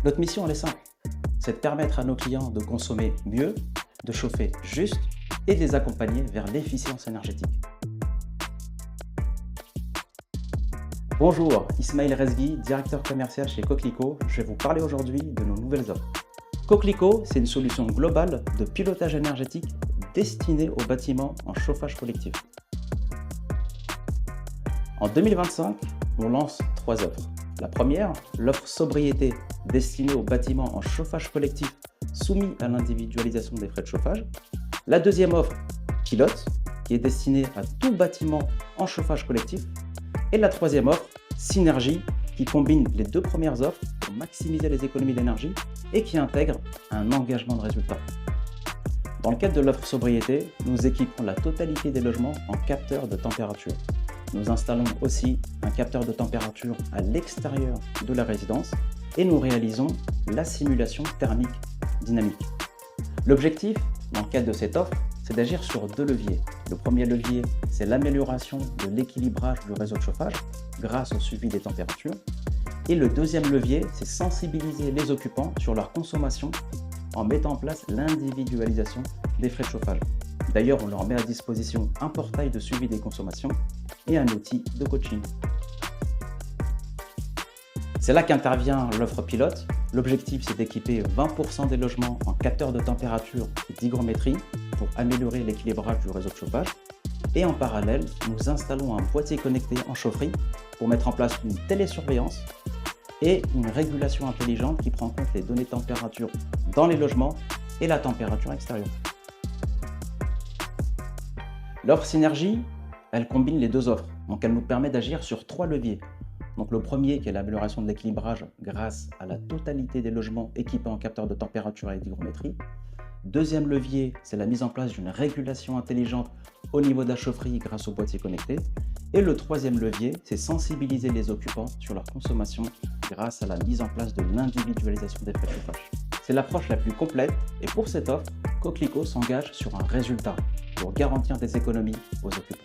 Notre mission, elle est simple, c'est de permettre à nos clients de consommer mieux, de chauffer juste et de les accompagner vers l'efficience énergétique. Bonjour, Ismaël Rezgui, directeur commercial chez Coquelicot. Je vais vous parler aujourd'hui de nos nouvelles offres. Coquelicot, c'est une solution globale de pilotage énergétique destinée aux bâtiments en chauffage collectif. En 2025, on lance 3 offres. La première, l'offre sobriété destinée aux bâtiments en chauffage collectif soumis à l'individualisation des frais de chauffage. La deuxième offre, pilote, qui est destinée à tout bâtiment en chauffage collectif. Et la troisième offre, synergie, qui combine les deux premières offres pour maximiser les économies d'énergie et qui intègre un engagement de résultat. Dans le cadre de l'offre sobriété, nous équipons la totalité des logements en capteur de température. Nous installons aussi un capteur de température à l'extérieur de la résidence et nous réalisons la simulation thermique dynamique. L'objectif, dans le cadre de cette offre, c'est d'agir sur 2 leviers. Le premier levier, c'est l'amélioration de l'équilibrage du réseau de chauffage grâce au suivi des températures. Et le deuxième levier, c'est sensibiliser les occupants sur leur consommation en mettant en place l'individualisation des frais de chauffage. D'ailleurs, on leur met à disposition un portail de suivi des consommations et un outil de coaching. C'est là qu'intervient l'offre pilote. L'objectif, c'est d'équiper 20% des logements en capteurs de température et d'hygrométrie pour améliorer l'équilibrage du réseau de chauffage. Et en parallèle, nous installons un boîtier connecté en chaufferie pour mettre en place une télésurveillance et une régulation intelligente qui prend en compte les données de température dans les logements et la température extérieure. L'offre synergie, elle combine les 2 offres, donc elle nous permet d'agir sur 3 leviers. Donc le premier qui est l'amélioration de l'équilibrage grâce à la totalité des logements équipés en capteurs de température et d'hygrométrie. Deuxième levier, c'est la mise en place d'une régulation intelligente au niveau de la chaufferie grâce au boîtier connecté. Et le troisième levier, c'est sensibiliser les occupants sur leur consommation grâce à la mise en place de l'individualisation des frais de chauffage. C'est l'approche la plus complète et pour cette offre, Coquelicot s'engage sur un résultat pour garantir des économies aux occupants.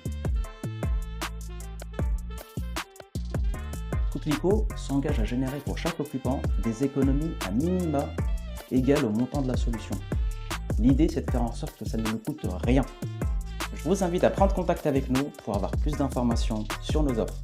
Coquelicot s'engage à générer pour chaque occupant des économies à minima égales au montant de la solution. L'idée, c'est de faire en sorte que ça ne nous coûte rien. Je vous invite à prendre contact avec nous pour avoir plus d'informations sur nos offres.